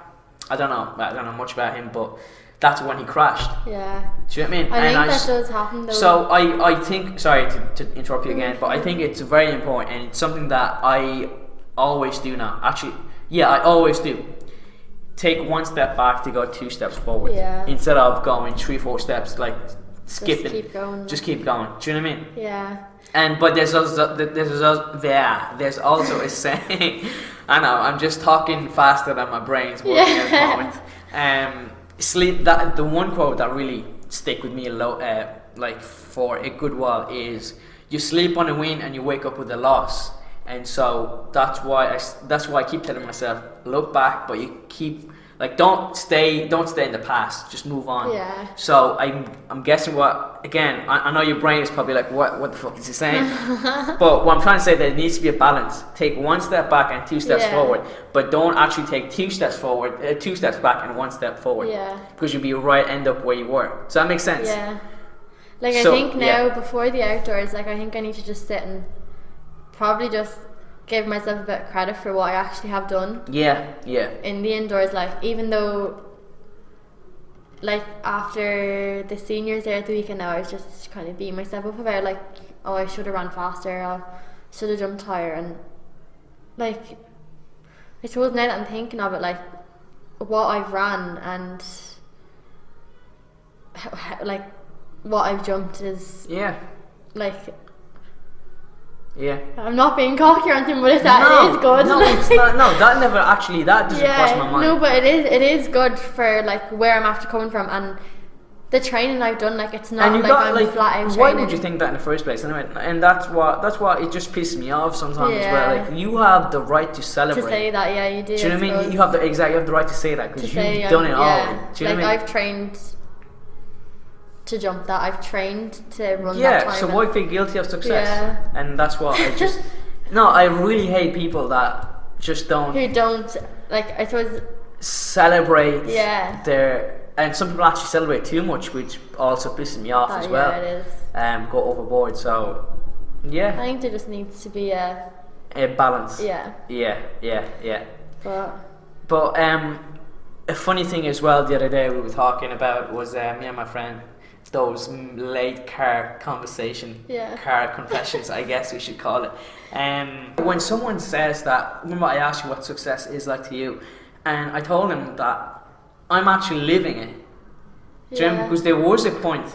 I don't know much about him, but that's when he crashed. Yeah. Do you know what I mean? I think that does happen though. So I think, sorry to interrupt you again, but I think it's very important, and it's something that I always do now. Actually, yeah, I always do. Take one step back to go 2 steps forward. Yeah. Instead of going 3-4 steps, like skipping. Just keep going. Just keep going. Do you know what I mean? Yeah. But there's also a saying. I know, I'm just talking faster than my brain's working at the moment. Sleep. That the one quote that really stick with me like for a good while is, you sleep on a win and you wake up with a loss. And so that's why I keep telling myself, look back, but you keep, like, don't stay in the past, just move on. Yeah. So I'm guessing I know your brain is probably like, what the fuck is he saying? But what I'm trying to say, there needs to be a balance. Take 1 step back and 2 steps forward, but don't actually take 2 steps forward, 2 steps back and 1 step forward. Yeah. Because you'll be end up where you were. Does that make sense? Yeah. Like, I think now, before the outdoors, like, I think I need to just sit and probably just give myself a bit of credit for what I actually have done. Yeah, yeah. In the indoors, like, even though, like, after the seniors there at the weekend now, I was just kind of beating myself up about, like, oh, I should have ran faster, or should have jumped higher, and, like, I suppose now that I'm thinking of it, like, what I've ran and, like, what I've jumped is, like, yeah. I'm not being cocky or anything, but it is good. No, it's not. No, that doesn't cross my mind. No, but it is good for, like, where I'm after coming from, and the training I've done, like, it's not like I'm flat out training. Why would you think that in the first place? Anyway, and that's what it just pisses me off sometimes. Where, like, you have the right to celebrate. To say that, yeah, you do. Do you know what I mean? You have the right to say that because you've done it all. Do you know what I mean? I've trained to jump that, I've trained to run that time. Yeah, so why feel guilty of success? Yeah. And that's what I just... No, I really hate people that just don't... Who don't, like, I suppose... Celebrate their... And some people actually celebrate too much, which also pisses me off as well. Yeah, it is. Go overboard, so... Yeah. I think there just needs to be a balance. Yeah. Yeah. But a funny thing as well the other day we were talking about was me and my friend, those late car confessions, I guess we should call it. When someone says that, remember I asked you what success is like to you, and I told him that I'm actually living it. Because there was a point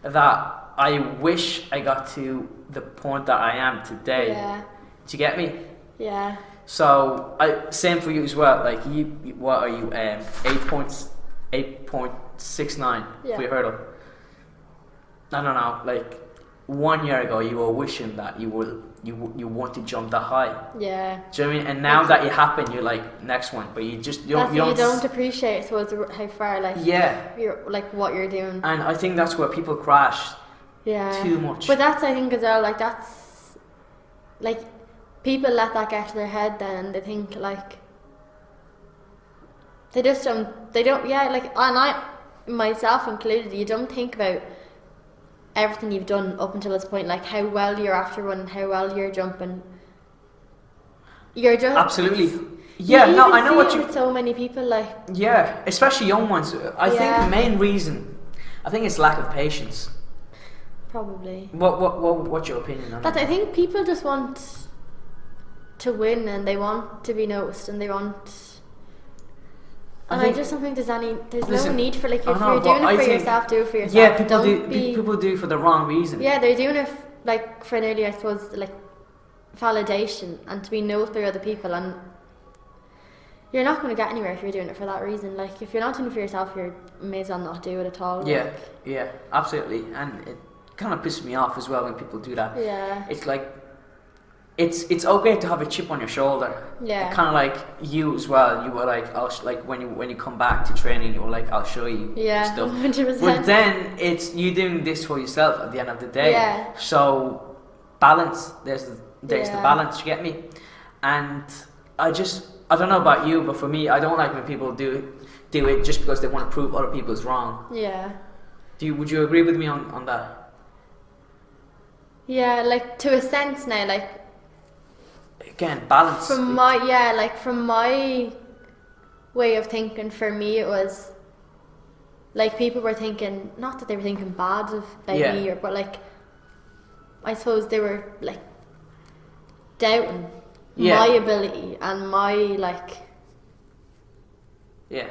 that I wish I got to the point that I am today. Yeah. Do you get me? Yeah. So same for you as well. Like you what are you? 8.69 for your hurdle. I don't know. Like 1 year ago, you were wishing that you want to jump that high. Yeah. Do you know what I mean? And now that it happened, you're like next one, but you don't appreciate how far you're like what you're doing. And I think that's where people crash. Yeah. Too much. But that's, I think, as well, like, that's like people let that get to their head then, and they think, like, they don't like, and I myself included, you don't think about everything you've done up until this point, like how well you're after running, how well you're jumping. You're just absolutely. Yeah, no, I know what you. With so many people, like, yeah, especially young ones. I think the main reason, I think it's lack of patience. Probably. What's your opinion on that? I think people just want to win, and they want to be noticed, and they want. And I just don't think there's no need for, like, if you're doing it for yourself, do it for yourself. Yeah, people do it for the wrong reason. Yeah, they're doing it like for nearly, I suppose, like, validation and to be noticed by other people, and you're not going to get anywhere if you're doing it for that reason. Like, if you're not doing it for yourself, you may as well not do it at all. Yeah, yeah, absolutely. And it kind of pisses me off as well when people do that. Yeah. It's like, it's okay to have a chip on your shoulder. Yeah. Kind of like you as well. You were like, when you come back to training, you were like, I'll show you stuff. 100%. But then it's you doing this for yourself at the end of the day. Yeah. So balance. There's there's the Yeah. balance. You get me? And I don't know about you, but for me, I don't like when people do it just because they want to prove other people's wrong. Yeah. Would you agree with me on that? Yeah, like to a sense now, like Again, balance. from my way of thinking, for me it was like people were thinking, not that they were thinking bad about Yeah. me, but like I suppose they were like doubting Yeah. my ability and my like Yeah.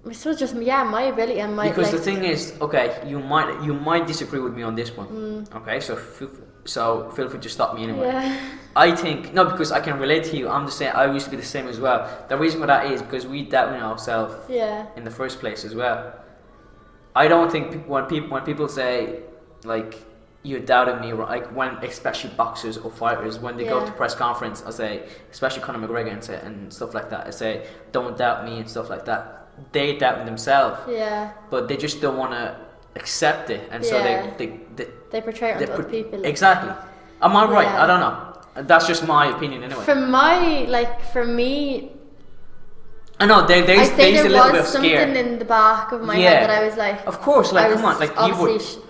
I suppose just my ability and my Because like, the thing is, okay, you might disagree with me on this one. Okay, so feel free to stop me anyway. Yeah. I think no, because I can relate to you. I'm the same. I used to be the same as well. The reason for that is because we doubt ourselves Yeah. in the first place as well. I don't think when people say like you doubted me, like when especially boxers or fighters when they go Yeah. to press conference, I say, especially Conor McGregor and stuff like that. I say, don't doubt me and stuff like that. They doubt themselves, Yeah. but they just don't want to accept it, and so Yeah. they portray it onto other people. Like, exactly. Am I right? Yeah. I don't know. That's just my opinion anyway. for me, I know there I say used a there little bit was of something scare. in the back of my Yeah. head that I was like, Of course, like I was come on, like you obviously would.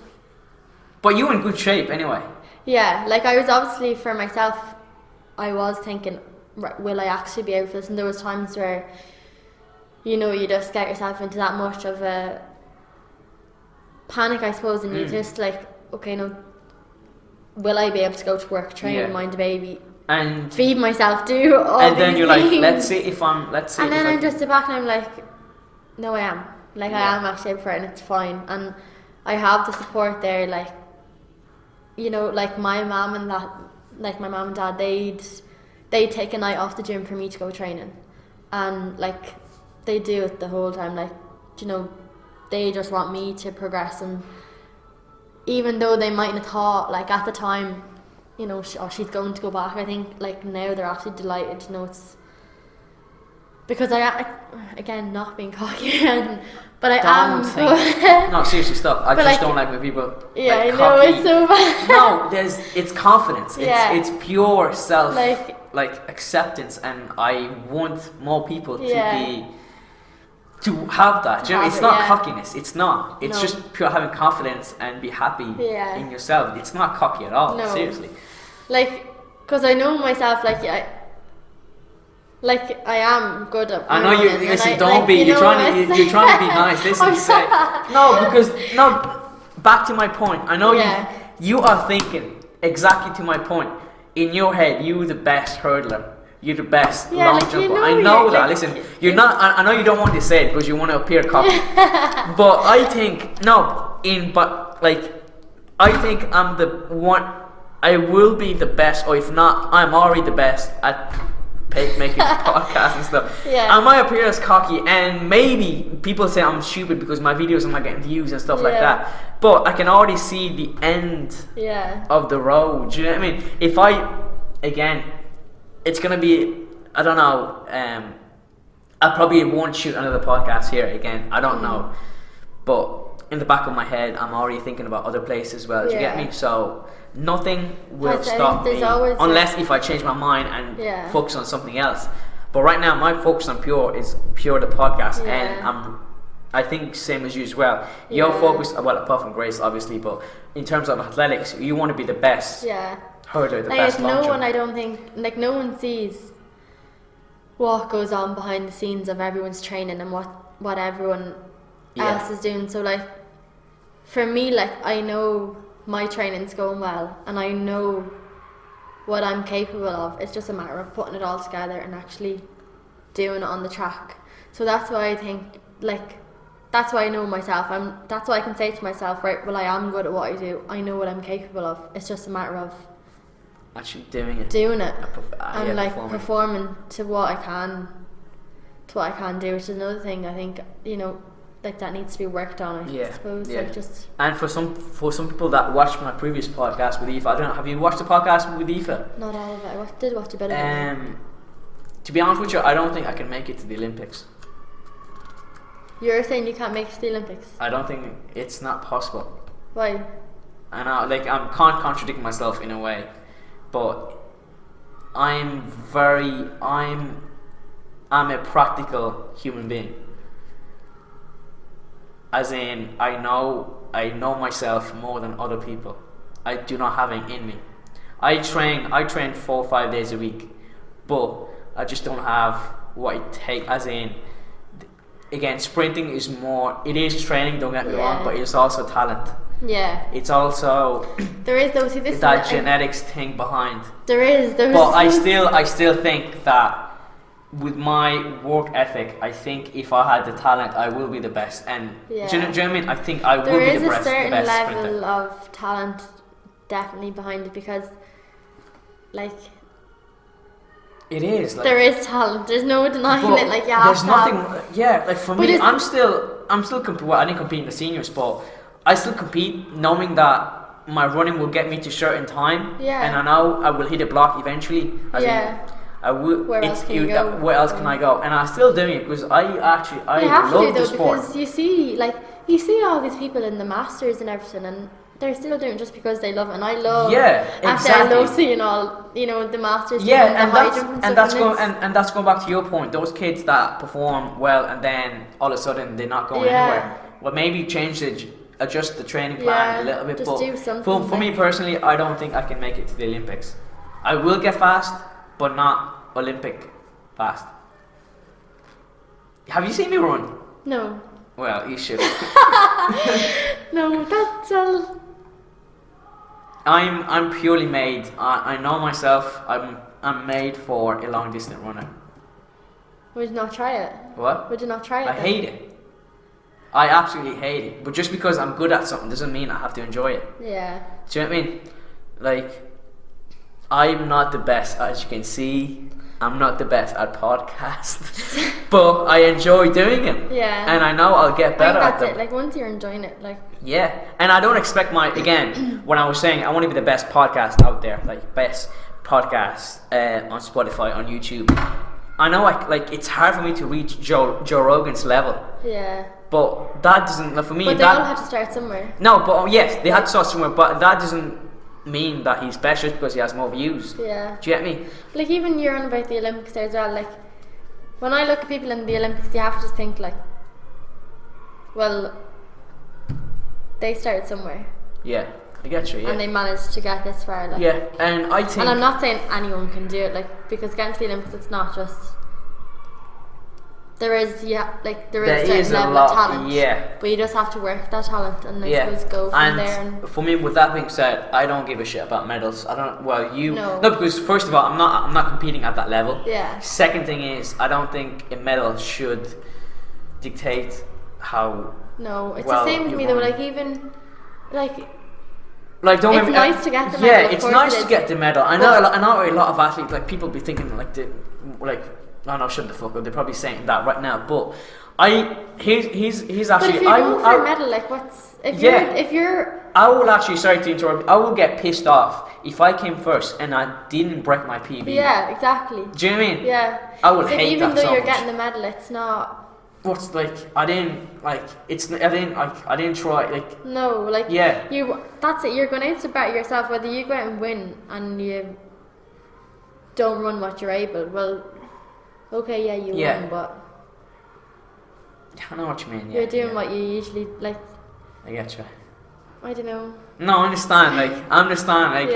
But you were in good shape anyway. yeah, like I was obviously for myself, I was thinking, right, will I actually be able to this? And there was times where, you know, you just get yourself into that much of a panic, I suppose, and you just like, okay, no, will I be able to go to work, train, Yeah. mind a baby, And feed myself, do all and then these you're like, things? let's see if And then I just sit back and I'm like, no, I am. Like, Yeah. I am actually able for it and it's fine. And I have the support there, like, you know, like my mum and that, like my mum and dad, they'd take a night off the gym for me to go training. And like, they do it the whole time. Like, you know, they just want me to progress. And even though they mightn't have thought, like at the time, you know, she's going to go back, I think like now they're absolutely delighted, you know, it's because I again, not being cocky, but I am. No, seriously, stop. I But, just like, don't like when people Yeah, like I know, cocky. it's so bad. No, it's confidence. Yeah. It's pure self Like- acceptance, and I want more people Yeah. to have that. Do you know, Have it's it, not yeah. cockiness. It's not. It's No. just pure having confidence and be happy Yeah. in yourself. It's not cocky at all. No. Seriously. Like, because I know myself, like I am good at. I know you. running, and Listen, I- don't like, be. you You're know trying to. what? You're trying to be nice. Listen, I'm say no. Back to my point. I know Yeah. you are thinking exactly to my point. In your head, you're the best hurdler. You're the best Yeah, long like, you jumper. know I you're, know that. like, Listen, you're not. I know you don't want to say it because you want to appear cocky. But I think no. I think I'm the one. I will be the best, or if not, I'm already the best at making podcasts and stuff. Yeah. I might appear as cocky, and maybe people say I'm stupid because my videos are not getting views and stuff like Yeah. that. But I can already see the end Yeah. of the road. Do you know what I mean? If again, it's gonna be, I don't know. I probably won't shoot another podcast here again. I don't know, but in the back of my head, I'm already thinking about other places as well. Do you get Yeah. me? So nothing will I think stop there's me always, unless if I change my mind and Yeah. focus on something else. But right now, my focus on is pure the podcast, Yeah. and I think same as you as well. Your Yeah. focus, well, apart from Grace, obviously, but in terms of athletics, you want to be the best Yeah. hurdler, the Like, best if long no jumper. one, I don't think, like, no one sees what goes on behind the scenes of everyone's training and what everyone Yeah. else is doing. So, like, for me, like, I know my training's going well and I know what I'm capable of. It's just a matter of putting it all together and actually doing it on the track. So that's why I think, like, that's why I know myself. That's why I can say to myself, right, well, I am good at what I do. I know what I'm capable of. It's just a matter of Actually doing it. doing it and yeah, like performing. performing to what I can do, which is another thing I think, you know, like that needs to be worked on, I suppose. yeah. Like, just And for some people that watched my previous podcast with Aoife, I don't know, have you watched the podcast with Aoife? not all of it. I did watch a bit of it. To be honest with you, I don't think I can make it to the Olympics. You're saying you can't make it to the Olympics? I don't think it's not possible. Why? And I can't contradict myself in a way, but I'm a practical human being. As in, I know myself more than other people. I do not have it in me. I train 4 or 5 days a week, but I just don't have what it takes. As in, again, sprinting is more. It is training. Don't get me wrong, but it's also talent. Yeah. It's also there is those. This that genetics thing behind. There is. But I still think that with my work ethic, I think if I had the talent, I will be the best. And do you know what I mean? I think I will be the best. There is a certain level sprinter. of talent definitely behind it, because, like, it is. Like, there is talent. There's no denying it. Like, yeah. There's nothing. Yeah. Like for me, I'm still competing. Well, I didn't compete in the seniors, but I still compete, knowing that my running will get me to certain time. Yeah. And I know I will hit a block eventually. I will. Where else can you go? Where else can I go? And I'm still doing it because I love the sport. Because you see all these people in the masters and everything, and they're still doing it just because they love it. And I love. Yeah, exactly. I love seeing all the masters. Yeah, and that's going back to your point. Those kids that perform well and then all of a sudden they're not going anywhere. Well, maybe adjust the training plan a little bit. Just do something. For me personally, I don't think I can make it to the Olympics. I will get fast, but not Olympic fast. Have you seen me run? No. Well, you should. No, that's all. I'm purely made. I know myself. I'm made for a long distance runner. Would you not try it? What? Would you not try it? I hate it. I absolutely hate it. But just because I'm good at something doesn't mean I have to enjoy it. Yeah. Do you know what I mean? Like, I'm not the best, as you can see. I'm not the best at podcasts, but I enjoy doing it. Yeah. And I know I'll get better at them. That's it. Like, once you're enjoying it, like. Yeah. And I don't expect when I was saying I want to be the best podcast out there, like best podcast on Spotify, on YouTube. I know it's hard for me to reach Joe Rogan's level. Yeah. But that doesn't, for me, but they all have to start somewhere. No, but yes, they had to start somewhere, but that doesn't mean that he's better just because he has more views. Yeah. Do you get me? Like, even you're on about the Olympics there as well. Like, when I look at people in the Olympics, you have to think like, well, they started somewhere. Yeah, I get you. Yeah. And they managed to get this far. Like. Yeah, and I think. And I'm not saying anyone can do it, like, because getting to the Olympics, it's not just. There is a certain level of talent. Yeah. But you just have to work that talent and suppose go from there. And for me, with that being said, I don't give a shit about medals. I don't. Well, you. No. No, because first of all, I'm not competing at that level. Yeah. Second thing is, I don't think a medal should dictate how. No, it's the same with me though. Like, even like. Like, don't it's nice to get the medal. Yeah, it's nice to get the medal. I know a lot of athletes, like, people be thinking no, shut the fuck up. They're probably saying that right now, but he's actually. But if you're going for a medal, like, if you're. I will actually, sorry to interrupt. I will get pissed off if I came first and I didn't break my PB. Yeah, exactly. Do you know what I mean? Yeah. I would hate that so much. Even though you're getting the medal, it's not. What's I didn't try, like. No, like. Yeah. That's it. You're going out to better yourself. Whether you go out and win and you don't run what you're able, well. Okay, yeah, you won, but I know what you mean. Yeah, you're doing what you usually like. I get you. I don't know. No, I understand. I understand. I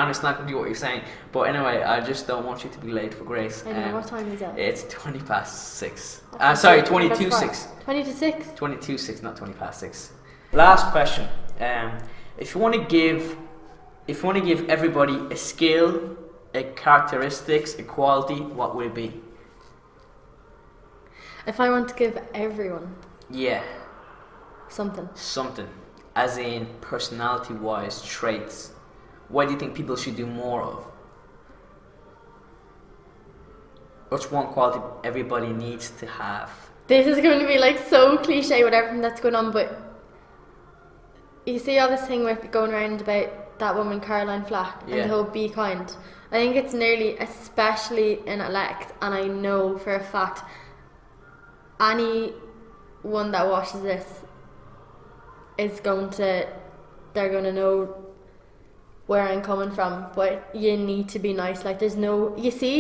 understand completely what you're saying. But anyway, I just don't want you to be late for Grace. I know. What time is it? It's 6:20. Sorry, 6. 6. 6, not 6. Last question. If you want to give everybody a skill, a characteristics, a quality, what would it be? If I want to give everyone. Yeah. Something. As in personality-wise, traits. What do you think people should do more of? What's one quality everybody needs to have? This is going to be like so cliche with everything that's going on, but you see all this thing with going around about that woman Caroline Flack and the whole be kind. I think it's nearly, especially in elect, and I know for a fact anyone that watches this they're going to know where I'm coming from, but you need to be nice. Like, there's no, you see,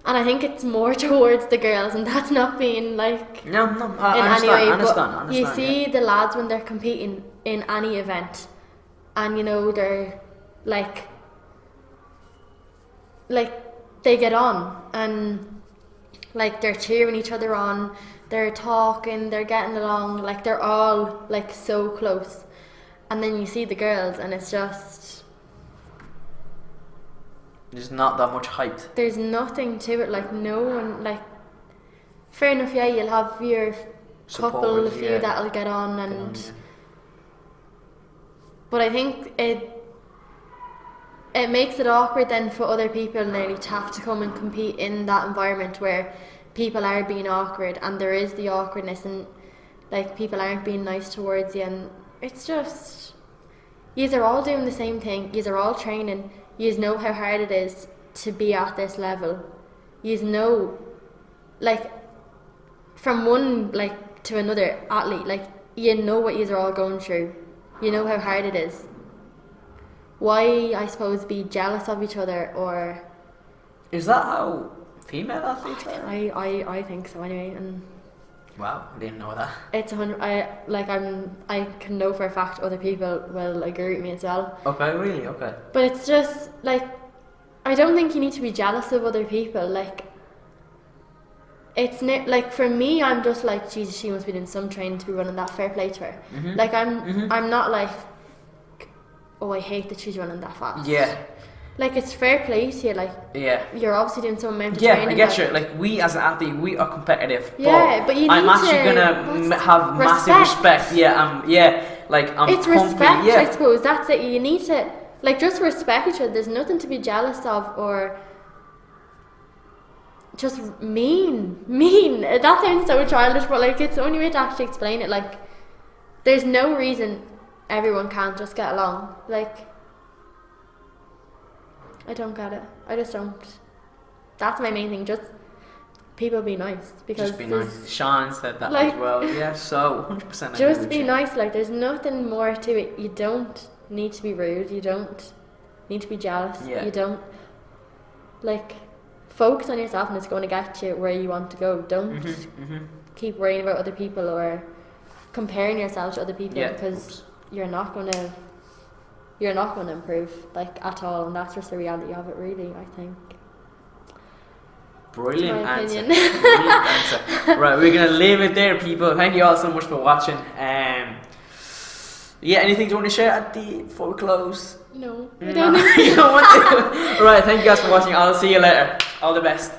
and I think it's more towards the girls, and that's not being like No, I in understand, any way. I understand, You see the lads when they're competing in any event, and you know they're like they get on and like they're cheering each other on, they're talking, they're getting along, like they're all like so close. And then you see the girls and it's just, there's not that much hype. there's nothing to it, like no one, like fair enough, yeah, you'll have your couple, a few that'll get on and but I think it makes it awkward then for other people nearly to have to come and compete in that environment where people are being awkward and there is the awkwardness and like people aren't being nice towards you, and it's just, yous are all doing the same thing, yous are all training, yous know how hard it is to be at this level, yous know, like from one like to another athlete, like you know what yous are all going through, you know how hard it is. Why, I suppose, be jealous of each other? Or is that how female athletes are? I think so anyway. And wow, I didn't know that. it's 100. I can know for a fact other people will agree with me as well. Okay, really? Okay. But it's just like, I don't think you need to be jealous of other people. Like, it's like for me, I'm just like, Jesus, she must be doing some training to be running that, fair play to her. Like I'm not like, oh, I hate that she's running that fast. Yeah. Like, it's fair play to you, like, yeah, you're obviously doing some amount of yeah, training. I get you. Like, we as an athlete, we are competitive. Yeah, but you need I'm actually to gonna have massive respect. Yeah, like I'm. It's pumpy, respect, yeah. I suppose. That's it. You need to like just respect each other. There's nothing to be jealous of or just mean. That sounds so childish, but like it's the only way to actually explain it. Like, there's no reason everyone can't just get along. Like, I don't get it. I just don't. That's my main thing. Just people be nice, because Just be nice. Sean said that like, as well. Yeah, so 100%. just be nice. Like, there's nothing more to it. You don't need to be rude. You don't need to be jealous. Yeah. You don't, like, focus on yourself and it's going to get you where you want to go. Don't keep worrying about other people or comparing yourself to other people, because you're not going to improve, like, at all, and that's just the reality of it, really, I think. Brilliant my answer. opinion. Brilliant answer. Right, we're gonna leave it there, people. Thank you all so much for watching. Yeah, anything you want to share before we close? No, I No, don't think you don't want to. Right, thank you guys for watching. I'll see you later. All the best.